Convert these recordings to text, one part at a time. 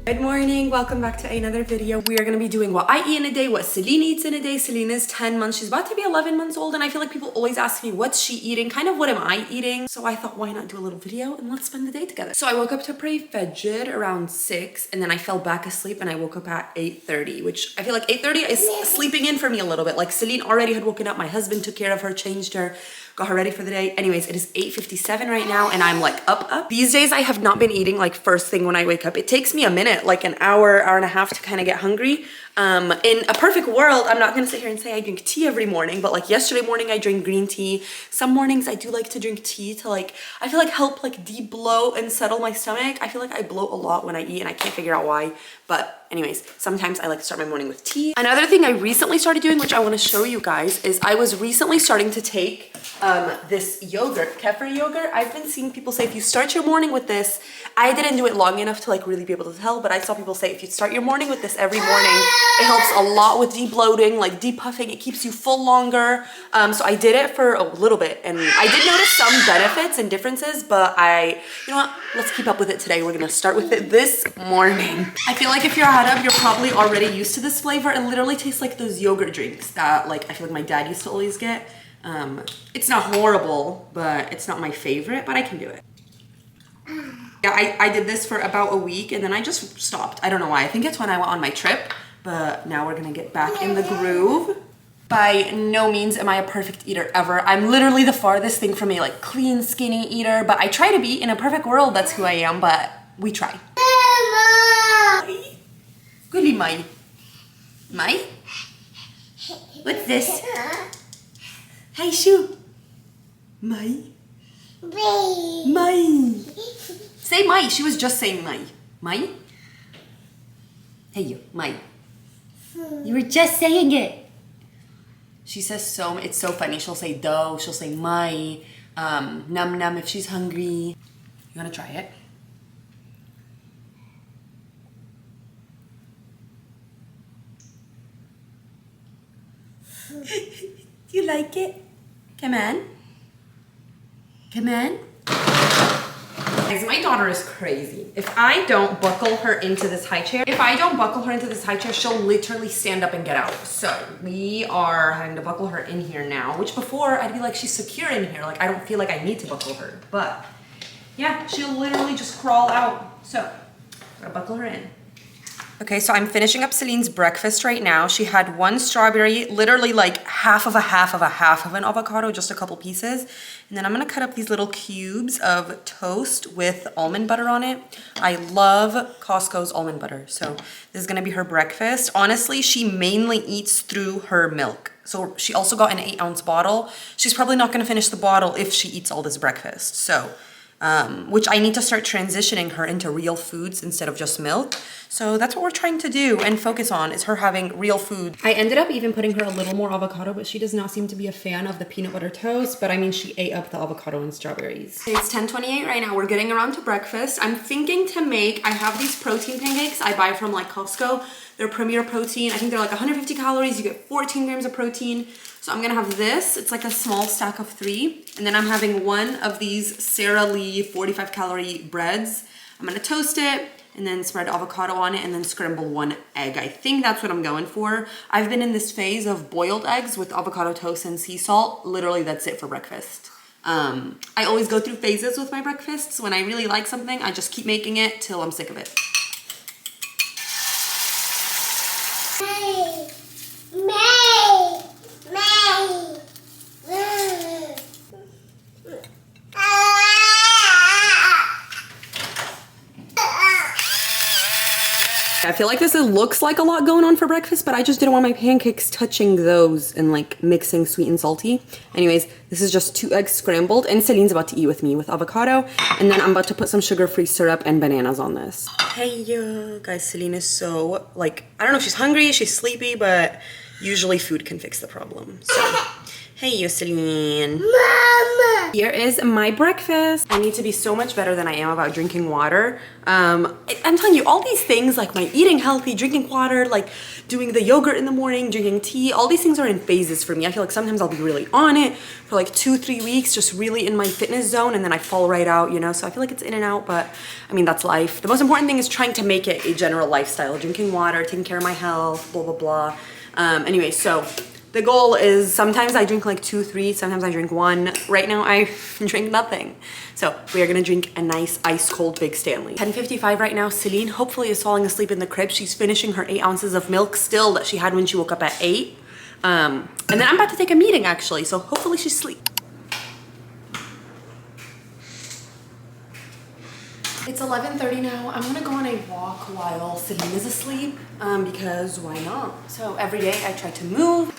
Good morning, welcome back to another video. We are going to be doing what I eat in a day, what Celine eats in a day. Celine is 10 months, she's about to be 11 months old, and I feel like people always ask me what's she eating, kind of what am I eating. So I thought, why not do a little video and let's spend the day together. So I woke up to pray Fajr around 6, and then I fell back asleep and I woke up at 8:30, which I feel like 8:30 is sleeping in for me a little bit. Like Celine already had woken up, my husband took care of her, changed her, got her ready for the day. Anyways, it is 8:57 right now and I'm like up. These days I have not been eating like first thing when I wake up. It takes me a minute, like an hour and a half to kind of get hungry. In a perfect world, I'm not gonna sit here and say I drink tea every morning, but like yesterday morning I drank green tea. Some mornings I do like to drink tea to like, I feel like help like de-bloat and settle my stomach. I feel like I bloat a lot when I eat and I can't figure out why. But anyways, sometimes I like to start my morning with tea. Another thing I recently started doing, which I wanna show you guys, is I was recently starting to take this yogurt, kefir yogurt. I've been seeing people say if you start your morning with this, I didn't do it long enough to like really be able to tell, but I saw people say if you start your morning with this every morning, it helps a lot with de-bloating, like depuffing. It keeps you full longer. So I did it for a little bit and I did notice some benefits and differences, but you know what? Let's keep up with it today. We're gonna start with it this morning. I feel like if you're ahead of, you're probably already used to this flavor. It literally tastes like those yogurt drinks that like I feel like my dad used to always get. It's not horrible, but it's not my favorite, but I can do it. Yeah, I did this for about a week and then I just stopped. I don't know why. I think it's when I went on my trip, but now we're gonna get back in the groove. By no means am I a perfect eater ever. I'm literally the farthest thing from a like clean, skinny eater, but I try to be. In a perfect world, that's who I am, but we try. Goodie Mai. Mai? What's this? Hi, Shoo. Mai? Mai. Say Mai. She was just saying Mai. Mai? Hey, you. Mai. You were just saying it. She says so. It's so funny. She'll say dough. She'll say Mai. Num num if she's hungry. You want to try it? Do you like it? Come on. Come on. Guys, my daughter is crazy. If I don't buckle her into this high chair, she'll literally stand up and get out. So we are having to buckle her in here now, which before I'd be like, she's secure in here. Like I don't feel like I need to buckle her, but yeah, she'll literally just crawl out. So gotta buckle her in. Okay, so I'm finishing up Celine's breakfast right now. She had one strawberry, literally like half of an avocado, just a couple pieces. And then I'm gonna cut up these little cubes of toast with almond butter on it. I love Costco's almond butter. So this is gonna be her breakfast. Honestly, she mainly eats through her milk. So she also got an 8-ounce bottle. She's probably not gonna finish the bottle if she eats all this breakfast. So, which I need to start transitioning her into real foods instead of just milk. So that's what we're trying to do and focus on, is her having real food. I ended up even putting her a little more avocado, but she does not seem to be a fan of the peanut butter toast, but I mean, she ate up the avocado and strawberries. It's 10:28 right now. We're getting around to breakfast. I'm thinking to make, I have these protein pancakes I buy from like Costco. They're Premier Protein. I think they're like 150 calories. You get 14 grams of protein. So I'm gonna have this. It's like a small stack of 3. And then I'm having one of these Sara Lee 45 calorie breads. I'm gonna toast it and then spread avocado on it and then scramble 1 egg. I think that's what I'm going for. I've been in this phase of boiled eggs with avocado toast and sea salt. Literally, that's it for breakfast. I always go through phases with my breakfasts. When I really like something, I just keep making it till I'm sick of it. I feel like this looks like a lot going on for breakfast, but I just didn't want my pancakes touching those and like mixing sweet and salty. Anyways, this is just 2 eggs scrambled and Celine's about to eat with me with avocado. And then I'm about to put some sugar-free syrup and bananas on this. Hey, guys, Celine is so like, I don't know if she's hungry, she's sleepy, but usually food can fix the problem. So Hey, Celine. Mama! Here is my breakfast. I need to be so much better than I am about drinking water. I'm telling you, all these things, like my eating healthy, drinking water, like doing the yogurt in the morning, drinking tea, all these things are in phases for me. I feel like sometimes I'll be really on it for like 2-3 weeks, just really in my fitness zone, and then I fall right out, you know? So I feel like it's in and out, but I mean, that's life. The most important thing is trying to make it a general lifestyle, drinking water, taking care of my health, blah, blah, blah. Anyway, so the goal is sometimes I drink like 2-3, sometimes I drink 1. Right now I drink nothing. So we are gonna drink a nice ice cold Big Stanley. 10:55 right now. Celine hopefully is falling asleep in the crib. She's finishing her 8 ounces of milk still that she had when she woke up at 8. And then I'm about to take a meeting actually, so hopefully she's asleep. It's 11:30 now. I'm gonna go on a walk while Celine is asleep because why not? So every day I try to move.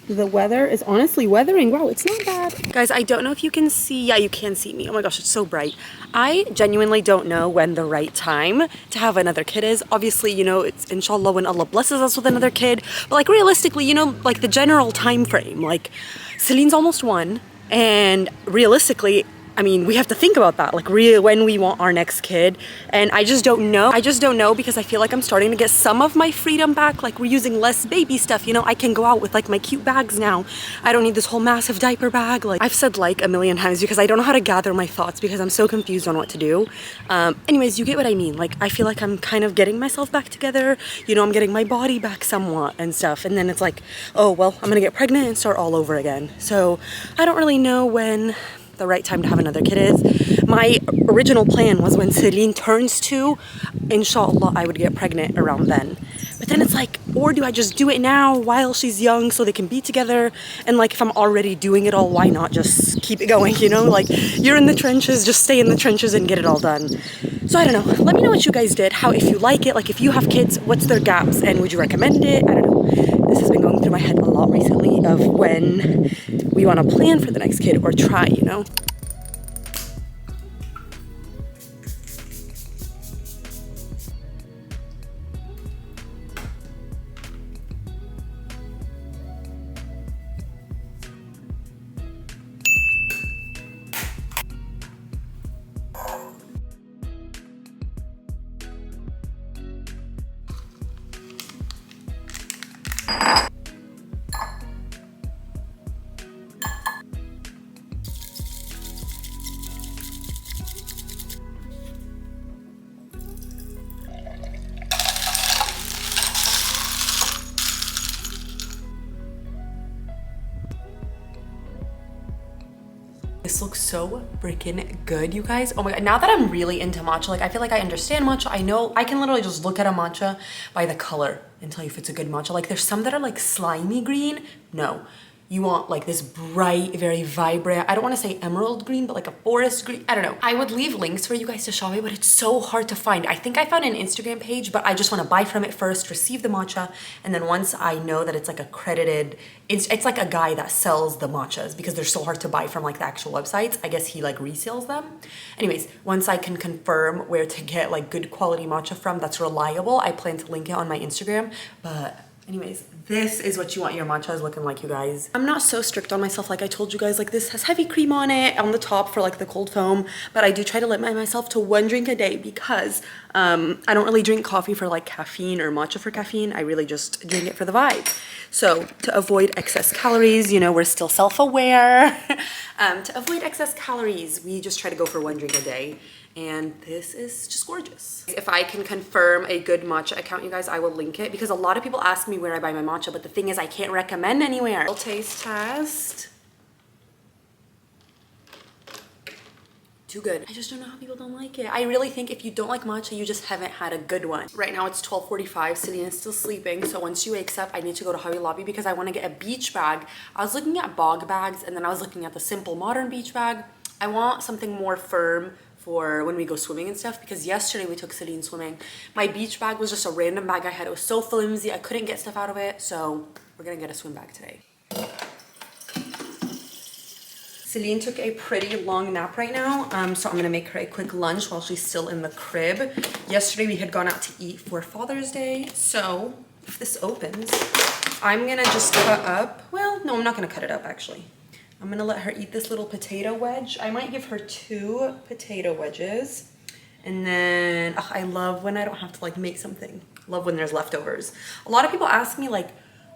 The weather is honestly weathering. Wow, it's not bad. Guys, I don't know if you can see. Yeah, you can see me. Oh my gosh, it's so bright. I genuinely don't know when the right time to have another kid is. Obviously, you know, it's inshallah when Allah blesses us with another kid. But like realistically, you know, like the general time frame. Like Celine's almost 1, and realistically, I mean, we have to think about that, like really when we want our next kid. And I just don't know. I just don't know because I feel like I'm starting to get some of my freedom back. Like we're using less baby stuff, you know, I can go out with like my cute bags now. I don't need this whole massive diaper bag. Like I've said like a million times because I don't know how to gather my thoughts because I'm so confused on what to do. Anyways, you get what I mean. Like I feel like I'm kind of getting myself back together. You know, I'm getting my body back somewhat and stuff. And then it's like, oh, well, I'm gonna get pregnant and start all over again. So I don't really know when the right time to have another kid is. My original plan was when Celine turns 2, inshallah, I would get pregnant around then. But then it's like, or do I just do it now while she's young so they can be together? And like, if I'm already doing it all, why not just keep it going, you know? Like, you're in the trenches, just stay in the trenches and get it all done. So I don't know. Let me know what you guys did, how, if you like it, like if you have kids, what's their gaps and would you recommend it? I don't know. This has been going through my head a lot recently of when we want to plan for the next kid or try, you know? This looks so freaking good, you guys. Oh my god, now that I'm really into matcha, like I feel like I understand matcha. I know I can literally just look at a matcha by the color and tell you if it's a good matcha. Like there's some that are like slimy green. No, you want like this bright, very vibrant, I don't want to say emerald green, but like a forest green. I don't know. I would leave links for you guys to shop it, but it's so hard to find. I think I found an Instagram page, but I just want to buy from it first, receive the matcha, and then once I know that it's like accredited, it's like a guy that sells the matchas because they're so hard to buy from like the actual websites. I guess he like resells them. Anyways, once I can confirm where to get like good quality matcha from that's reliable, I plan to link it on my Instagram. But anyways, this is what you want your matchas looking like, you guys. I'm not so strict on myself. Like I told you guys, like this has heavy cream on it on the top for like the cold foam, but I do try to limit myself to 1 drink a day because I don't really drink coffee for like caffeine or matcha for caffeine. I really just drink it for the vibe. So to avoid excess calories, you know, we're still self-aware. To avoid excess calories, we just try to go for 1 drink a day. And this is just gorgeous. If I can confirm a good matcha account, you guys, I will link it because a lot of people ask me where I buy my matcha, but the thing is I can't recommend anywhere. Taste test. Too good. I just don't know how people don't like it. I really think if you don't like matcha, you just haven't had a good one. Right now it's 12:45. Celine is still sleeping. So once she wakes up, I need to go to Hobby Lobby because I want to get a beach bag. I was looking at bog bags and then I was looking at the simple modern beach bag. I want something more firm for when we go swimming and stuff because yesterday we took Celine swimming. My beach bag was just a random bag I had. It was so flimsy. I couldn't get stuff out of it. So we're going to get a swim bag today. Celine took a pretty long nap right now, so I'm gonna make her a quick lunch while she's still in the crib. Yesterday we had gone out to eat for Father's Day, so if this opens, I'm gonna just cut up, well, no, I'm not gonna cut it up actually. I'm gonna let her eat this little potato wedge. I might give her 2 potato wedges. And then, I love when I don't have to like make something. Love when there's leftovers. A lot of people ask me like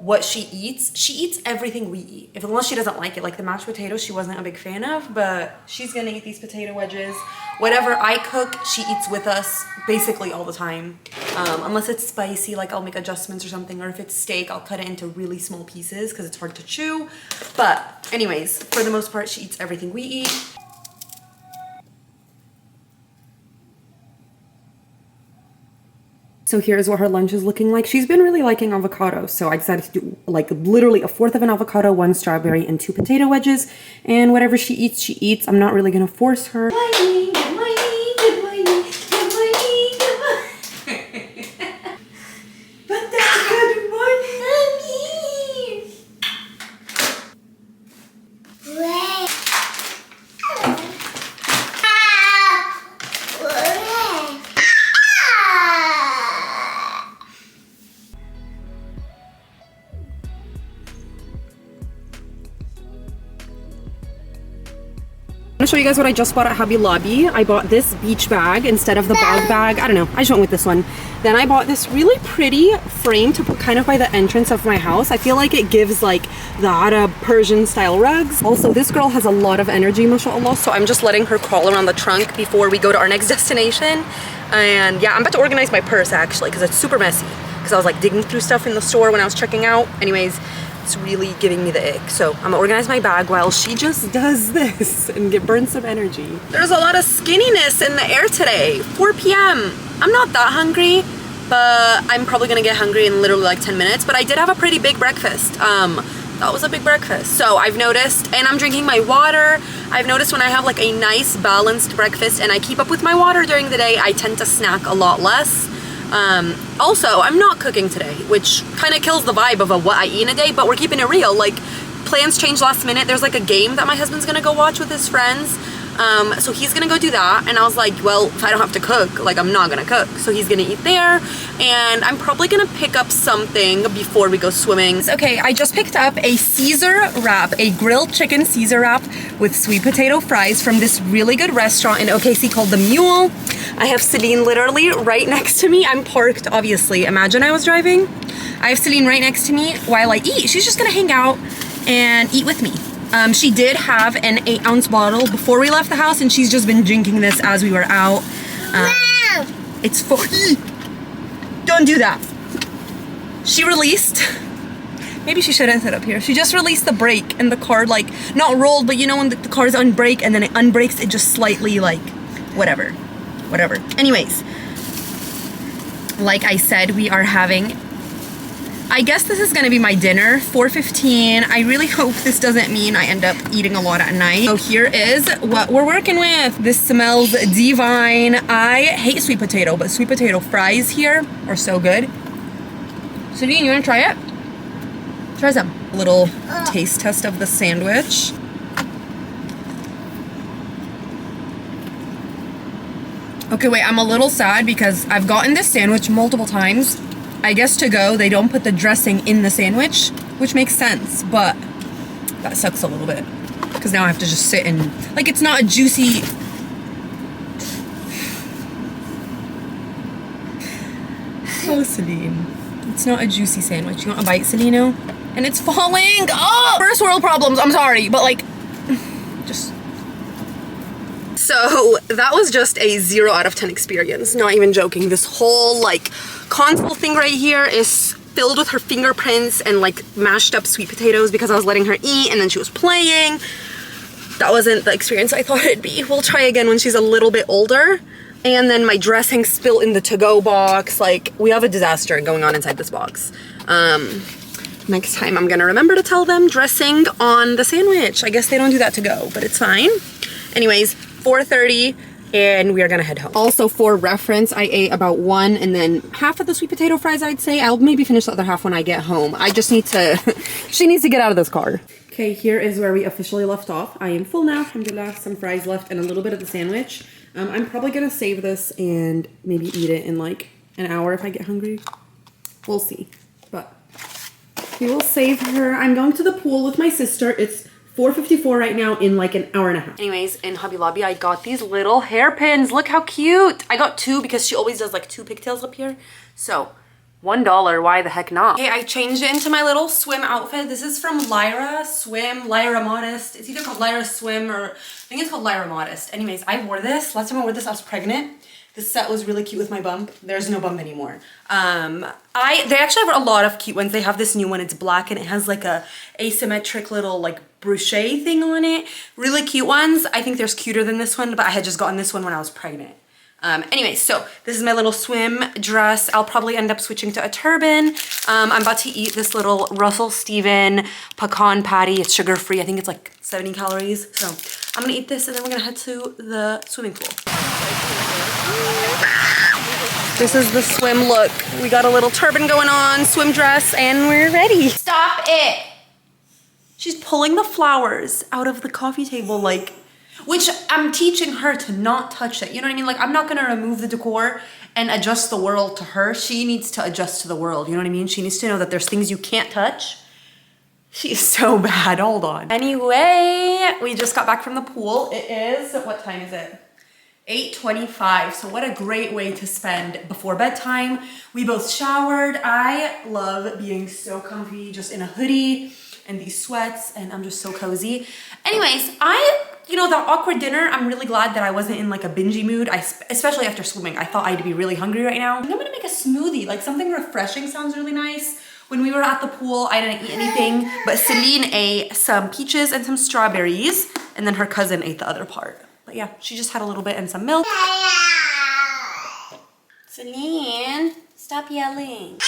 what she eats. She eats everything we eat. Unless she doesn't like it. Like the mashed potatoes she wasn't a big fan of, but she's gonna eat these potato wedges. Whatever I cook, she eats with us basically all the time. Unless it's spicy, like I'll make adjustments or something, or if it's steak, I'll cut it into really small pieces because it's hard to chew. But anyways, for the most part, she eats everything we eat. So here's what her lunch is looking like. She's been really liking avocado, so I decided to do like literally 1/4 of an avocado, 1 strawberry, and 2 potato wedges. And whatever she eats, she eats. I'm not really gonna force her. Good morning, good morning, good morning, good morning, good morning. But that's good morning. I'm gonna show you guys what I just bought at Hobby Lobby. I bought this beach bag instead of the bog bag. I don't know, I just went with this one. Then I bought this really pretty frame to put kind of by the entrance of my house. I feel like it gives like the Arab Persian style rugs. Also, this girl has a lot of energy, mashallah, so I'm just letting her crawl around the trunk before we go to our next destination. And yeah, I'm about to organize my purse actually because it's super messy. Because I was like digging through stuff in the store when I was checking out. Anyways, it's really giving me the ick. So I'm gonna organize my bag while she just does this and burn some energy. There's a lot of skinniness in the air today. 4 p.m. I'm not that hungry, but I'm probably gonna get hungry in literally like 10 minutes. But I did have a pretty big breakfast. That was a big breakfast. So I've noticed, and I'm drinking my water. I've noticed when I have like a nice balanced breakfast and I keep up with my water during the day, I tend to snack a lot less. Also, I'm not cooking today, which kind of kills the vibe of what I eat in a day, but we're keeping it real. Like, plans change last minute. There's like a game that my husband's gonna go watch with his friends. So he's gonna go do that. And I was like, well, if I don't have to cook, like I'm not gonna cook. So he's gonna eat there. And I'm probably gonna pick up something before we go swimming. Okay, I just picked up a Caesar wrap, a grilled chicken Caesar wrap with sweet potato fries from this really good restaurant in OKC called The Mule. I have Celine literally right next to me. I'm parked, obviously. Imagine I was driving. I have Celine right next to me while I eat. She's just gonna hang out and eat with me. She did have an 8-ounce bottle before we left the house, and she's just been drinking this as we were out. It's for... Don't do that. She released... Maybe she shouldn't sit up here. She just released the brake, and the car, like, not rolled, but you know when the car's on brake, and then it unbrakes, it just slightly, like, whatever. Anyways, like I said, we are having... I guess this is gonna be my dinner, 4:15. I really hope this doesn't mean I end up eating a lot at night. So here is what we're working with. This smells divine. I hate sweet potato, but sweet potato fries here are so good. Celine, you wanna try it? Try some. A little taste test of the sandwich. Okay, wait, I'm a little sad because I've gotten this sandwich multiple times. I guess to go, they don't put the dressing in the sandwich, which makes sense, but that sucks a little bit. Because now I have to just sit and, like, it's not a juicy... Oh, Celine. It's not a juicy sandwich. You want a bite, Celino? And it's falling! Oh! First world problems, I'm sorry, but like, just... So that was just a 0 out of 10 experience. Not even joking. This whole like console thing right here is filled with her fingerprints and like mashed up sweet potatoes because I was letting her eat and then she was playing. That wasn't the experience I thought it'd be. We'll try again when she's a little bit older. And then my dressing spilled in the to-go box. Like, we have a disaster going on inside this box. Next time I'm gonna remember to tell them dressing on the sandwich. I guess they don't do that to go, but it's fine. Anyways, 4:30 and we are gonna head home. Also, for reference, I ate about 1 and then half of the sweet potato fries, I'd say. I'll maybe finish the other half when I get home. I just need to, she needs to get out of this car. Okay, here is where we officially left off. I am full now, alhamdulillah, some fries left and a little bit of the sandwich. I'm probably gonna save this and maybe eat it in like an hour if I get hungry. We'll see. We will save her. I'm going to the pool with my sister. It's 4:54 right now in like an hour and a half. Anyways, in Hobby Lobby, I got these little hairpins. Look how cute. I got two because she always does like two pigtails up here. So $1, why the heck not? Okay, I changed it into my little swim outfit. This is from Lyra Swim, Lyra Modest. It's either called Lyra Swim or I think it's called Lyra Modest. Anyways, I wore this. Last time I wore this, I was pregnant. This set was really cute with my bump. There's no bump anymore. They actually have a lot of cute ones. They have this new one. It's black and it has like a asymmetric little like brochet thing on it. Really cute ones. I think there's cuter than this one, but I had just gotten this one when I was pregnant. Anyway, so this is my little swim dress. I'll probably end up switching to a turban. I'm about to eat this little Russell Steven pecan patty. It's sugar-free. I think it's like 70 calories. So I'm gonna eat this and then we're gonna head to the swimming pool. This is the swim look. We got a little turban going on, swim dress, and we're ready. Stop it! She's pulling the flowers out of the coffee table like, which I'm teaching her to not touch it. You know what I mean? Like, I'm not gonna remove the decor and adjust the world to her. She needs to adjust to the world, you know what I mean? She needs to know that there's things you can't touch. She's so bad, hold on. Anyway, we just got back from the pool. It is, what time is it? 8:25, so what a great way to spend before bedtime. We both showered. I love being so comfy, just in a hoodie and these sweats, and I'm just so cozy. Anyways, you know, the awkward dinner, I'm really glad that I wasn't in like a bingey mood, especially after swimming. I thought I'd be really hungry right now. I think I'm gonna make a smoothie, like something refreshing sounds really nice. When we were at the pool, I didn't eat anything, but Celine ate some peaches and some strawberries, and then her cousin ate the other part. But yeah, she just had a little bit and some milk. Celine, stop yelling.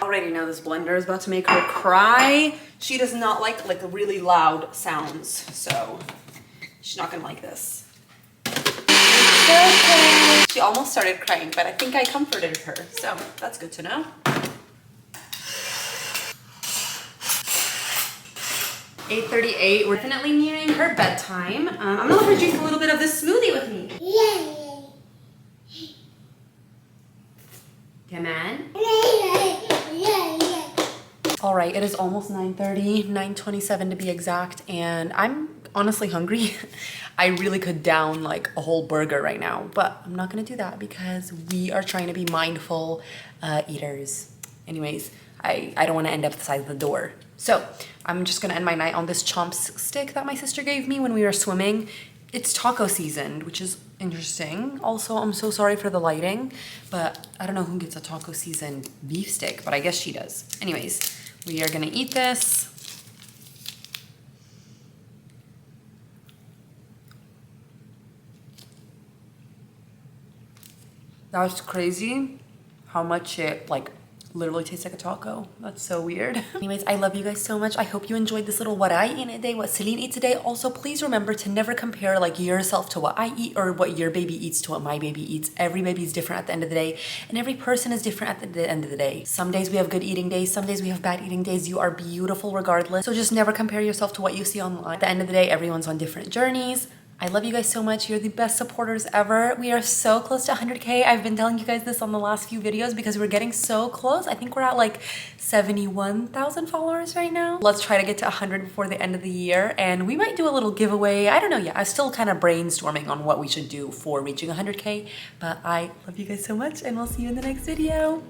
Already know this blender is about to make her cry. She does not like really loud sounds, so she's not gonna like this. Okay. She almost started crying, but I think I comforted her, so that's good to know. 8:38, we're definitely nearing her bedtime. I'm gonna let her drink a little bit of this smoothie with me. Come on. All right, it is almost 9:30, 9:27 to be exact, and I'm honestly hungry. I really could down like a whole burger right now, but I'm not gonna do that because we are trying to be mindful eaters. Anyways, I don't wanna end up the size of the door. So I'm just gonna end my night on this chomp stick that my sister gave me when we were swimming. It's taco seasoned, which is interesting. Also, I'm so sorry for the lighting, but I don't know who gets a taco seasoned beef stick, but I guess she does. Anyways, we are gonna eat this. That's crazy how much it like literally tastes like a taco. That's so weird. Anyways, I love you guys so much. I hope you enjoyed this little what I eat in a day, what Celine eats a day. Also, please remember to never compare like yourself to what I eat or what your baby eats to what my baby eats. Every baby is different at the end of the day, and every person is different at the end of the day. Some days we have good eating days, some days we have bad eating days. You are beautiful regardless. So just never compare yourself to what you see online. At the end of the day, everyone's on different journeys. I love you guys so much. You're the best supporters ever. We are so close to 100K. I've been telling you guys this on the last few videos because we're getting so close. I think we're at like 71,000 followers right now. Let's try to get to 100 before the end of the year, and we might do a little giveaway. I don't know yet. I'm still kind of brainstorming on what we should do for reaching 100K, but I love you guys so much, and we'll see you in the next video.